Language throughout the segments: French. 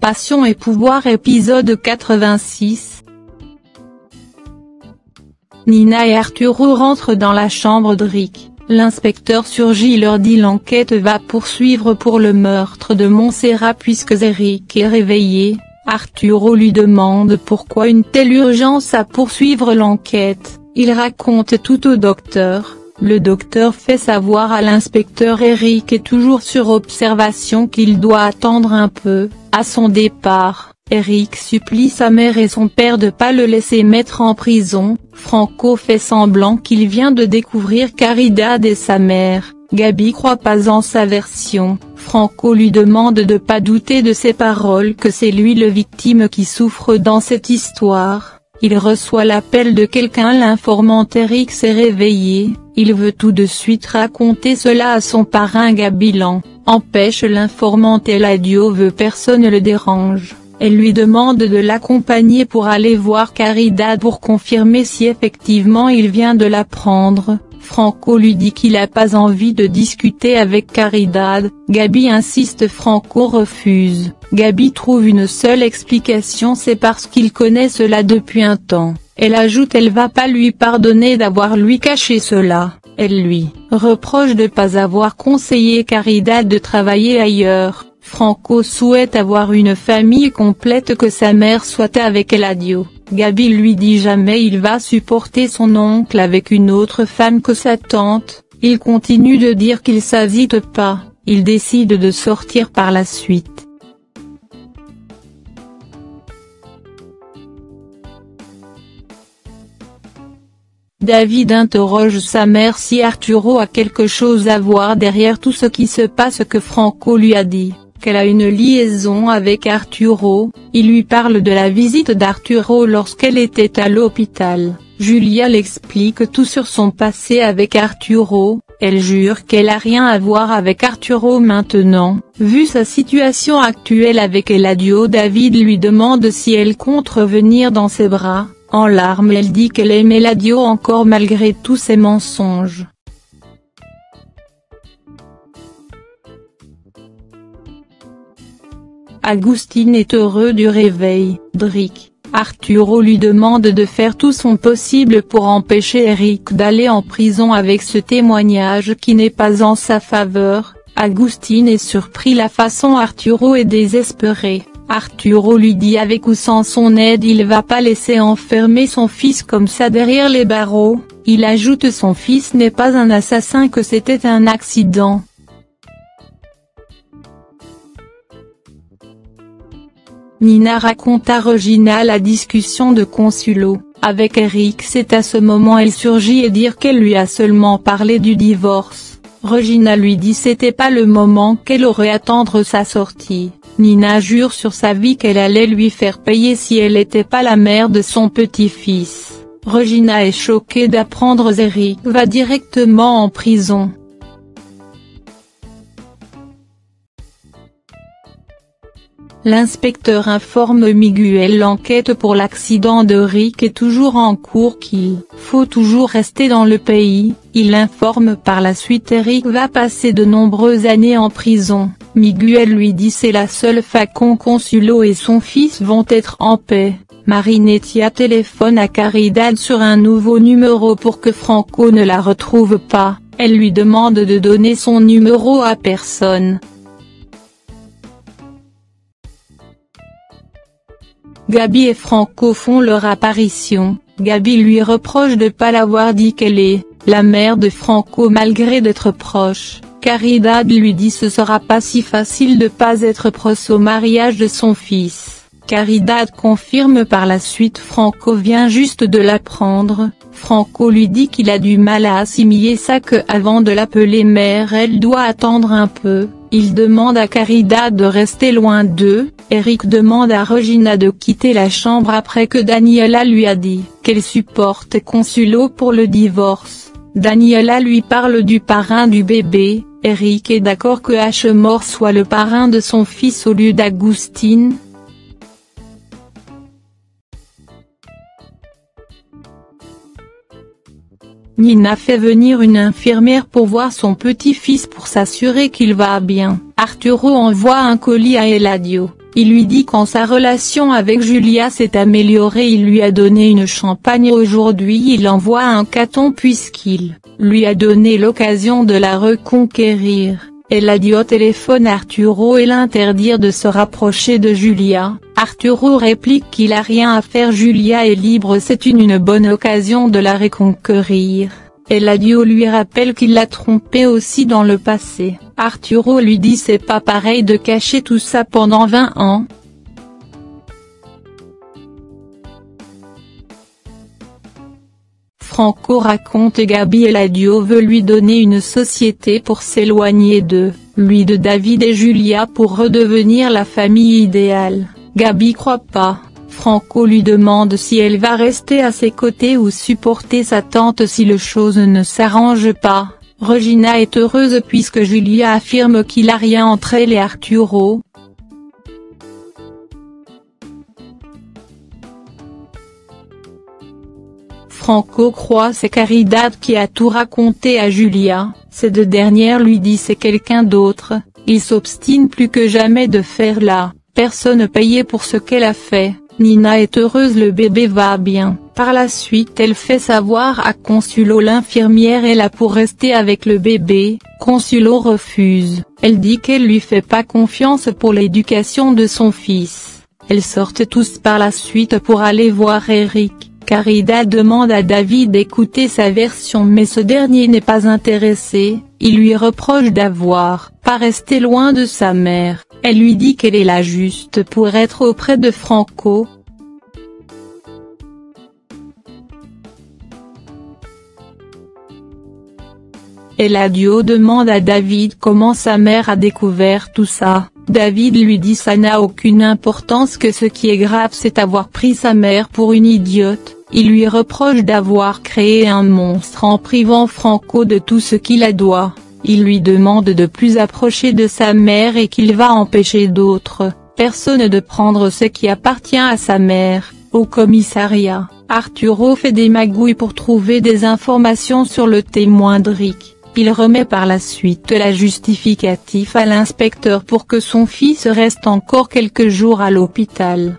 Passion et pouvoir épisode 86. Nina et Arturo rentrent dans la chambre de Rick. L'inspecteur surgit et leur dit l'enquête va poursuivre pour le meurtre de Montserrat puisque Eric est réveillé. Arturo lui demande pourquoi une telle urgence à poursuivre l'enquête. Il raconte tout au docteur. Le docteur fait savoir à l'inspecteur Eric est toujours sur observation qu'il doit attendre un peu. À son départ, Eric supplie sa mère et son père de pas le laisser mettre en prison. Franco fait semblant qu'il vient de découvrir Caridad et sa mère. Gabi croit pas en sa version. Franco lui demande de pas douter de ses paroles que c'est lui le victime qui souffre dans cette histoire. Il reçoit l'appel de quelqu'un l'informant Eric s'est réveillé. Il veut tout de suite raconter cela à son parrain Gabilan. Empêche l'informante Eladio veut personne le dérange. Elle lui demande de l'accompagner pour aller voir Caridad pour confirmer si effectivement il vient de la prendre. Franco lui dit qu'il a pas envie de discuter avec Caridad. Gabi insiste, Franco refuse. Gabi trouve une seule explication, c'est parce qu'il connaît cela depuis un temps. Elle ajoute elle va pas lui pardonner d'avoir lui caché cela. Elle lui reproche de pas avoir conseillé Caridad de travailler ailleurs. Franco souhaite avoir une famille complète, que sa mère soit avec Eladio. Gabi lui dit jamais il va supporter son oncle avec une autre femme que sa tante. Il continue de dire qu'il s'hésite pas. Il décide de sortir par la suite. David interroge sa mère si Arturo a quelque chose à voir derrière tout ce qui se passe, que Franco lui a dit qu'elle a une liaison avec Arturo. Il lui parle de la visite d'Arturo lorsqu'elle était à l'hôpital. Julia l'explique tout sur son passé avec Arturo. Elle jure qu'elle a rien à voir avec Arturo maintenant. Vu sa situation actuelle avec Eladio, David lui demande si elle compte revenir dans ses bras. En larmes elle dit qu'elle aime Eladio encore malgré tous ses mensonges. Agustín est heureux du réveil d'Eric. Arturo lui demande de faire tout son possible pour empêcher Eric d'aller en prison avec ce témoignage qui n'est pas en sa faveur. Agustín est surpris la façon Arturo est désespéré. Arturo lui dit avec ou sans son aide il va pas laisser enfermer son fils comme ça derrière les barreaux. Il ajoute son fils n'est pas un assassin, que c'était un accident. Nina raconte à Regina la discussion de Consuelo avec Eric. C'est à ce moment elle surgit et dit qu'elle lui a seulement parlé du divorce. Regina lui dit c'était pas le moment, qu'elle aurait attendre sa sortie. Nina jure sur sa vie qu'elle allait lui faire payer si elle n'était pas la mère de son petit-fils. Regina est choquée d'apprendre Eric va directement en prison. L'inspecteur informe Miguel l'enquête pour l'accident de Rick est toujours en cours, qu'il faut toujours rester dans le pays. Il informe par la suite Eric va passer de nombreuses années en prison. Miguel lui dit c'est la seule façon Consuelo et son fils vont être en paix. Marinetia téléphone à Caridad sur un nouveau numéro pour que Franco ne la retrouve pas. Elle lui demande de donner son numéro à personne. Gabi et Franco font leur apparition. Gabi lui reproche de pas l'avoir dit qu'elle est la mère de Franco malgré d'être proche. Caridad lui dit ce sera pas si facile de pas être proche au mariage de son fils. Caridad confirme par la suite Franco vient juste de l'apprendre. Franco lui dit qu'il a du mal à assimiler ça, que avant de l'appeler mère elle doit attendre un peu. Il demande à Caridad de rester loin d'eux. Eric demande à Regina de quitter la chambre après que Daniela lui a dit qu'elle supporte Consuelo pour le divorce. Daniela lui parle du parrain du bébé. Eric est d'accord que Ashmore soit le parrain de son fils au lieu d'Agustín. Nina fait venir une infirmière pour voir son petit-fils pour s'assurer qu'il va bien. Arturo envoie un colis à Eladio. Il lui dit quand sa relation avec Julia s'est améliorée, il lui a donné une champagne. Aujourd'hui il envoie un caton puisqu'il lui a donné l'occasion de la reconquérir. Eladio téléphone Arturo et l'interdire de se rapprocher de Julia. Arturo réplique qu'il a rien à faire, Julia est libre, c'est une bonne occasion de la reconquérir. Eladio lui rappelle qu'il l'a trompée aussi dans le passé. Arturo lui dit c'est pas pareil de cacher tout ça pendant 20 ans. Franco raconte et Gabi Eladio veut lui donner une société pour s'éloigner de lui, de David et Julia pour redevenir la famille idéale. Gabi croit pas. Franco lui demande si elle va rester à ses côtés ou supporter sa tante si les choses ne s'arrangent pas. Regina est heureuse puisque Julia affirme qu'il a rien entre elle et Arturo. Franco croit c'est Caridad qui a tout raconté à Julia, ces deux dernières lui disent c'est quelqu'un d'autre. Il s'obstine plus que jamais de faire la personne payée pour ce qu'elle a fait. Nina est heureuse, le bébé va bien. Par la suite elle fait savoir à Consuelo l'infirmière est là pour rester avec le bébé. Consuelo refuse, elle dit qu'elle lui fait pas confiance pour l'éducation de son fils. Elles sortent tous par la suite pour aller voir Eric. Caridad demande à David d'écouter sa version mais ce dernier n'est pas intéressé, il lui reproche d'avoir pas resté loin de sa mère, elle lui dit qu'elle est là juste pour être auprès de Franco. Eladio demande à David comment sa mère a découvert tout ça. David lui dit ça n'a aucune importance, que ce qui est grave c'est avoir pris sa mère pour une idiote. Il lui reproche d'avoir créé un monstre en privant Franco de tout ce qu'il a doit. Il lui demande de plus approcher de sa mère et qu'il va empêcher d'autres personnes de prendre ce qui appartient à sa mère. Au commissariat, Arturo fait des magouilles pour trouver des informations sur le témoin de Rick. Il remet par la suite la justificatif à l'inspecteur pour que son fils reste encore quelques jours à l'hôpital.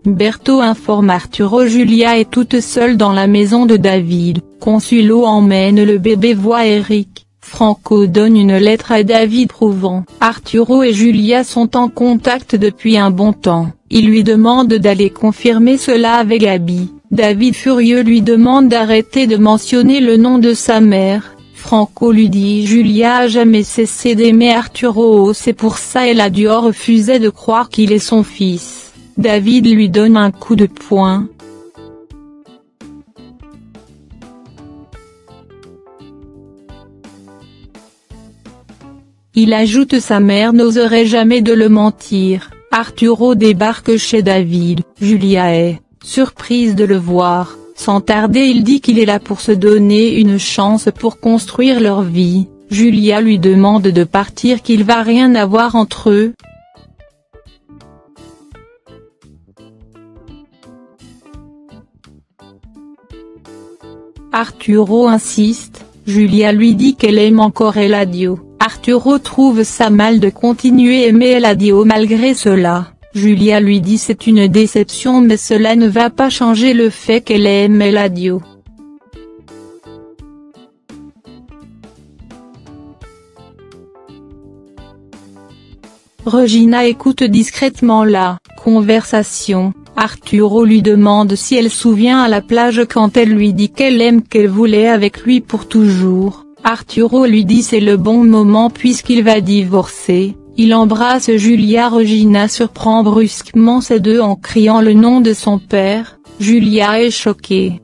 Berto informe Arturo Julia est toute seule dans la maison de David. Consuelo emmène le bébé voir Eric. Franco donne une lettre à David prouvant. Arturo et Julia sont en contact depuis un bon temps. Il lui demande d'aller confirmer cela avec Gabi. David furieux lui demande d'arrêter de mentionner le nom de sa mère. Franco lui dit Julia a jamais cessé d'aimer Arturo, c'est pour ça Eladio refusait de croire qu'il est son fils. David lui donne un coup de poing. Il ajoute sa mère n'oserait jamais de le mentir. Arturo débarque chez David. Julia est surprise de le voir. Sans tarder il dit qu'il est là pour se donner une chance pour construire leur vie. Julia lui demande de partir, qu'il va rien avoir entre eux. Arturo insiste, Julia lui dit qu'elle aime encore Eladio. Arturo trouve ça mal de continuer à aimer Eladio malgré cela. Julia lui dit c'est une déception mais cela ne va pas changer le fait qu'elle aime Eladio. Regina écoute discrètement la conversation. Arturo lui demande si elle se souvient à la plage quand elle lui dit qu'elle aime, qu'elle voulait avec lui pour toujours. Arturo lui dit c'est le bon moment puisqu'il va divorcer. Il embrasse Julia. Regina surprend brusquement ces deux en criant le nom de son père. Julia est choquée.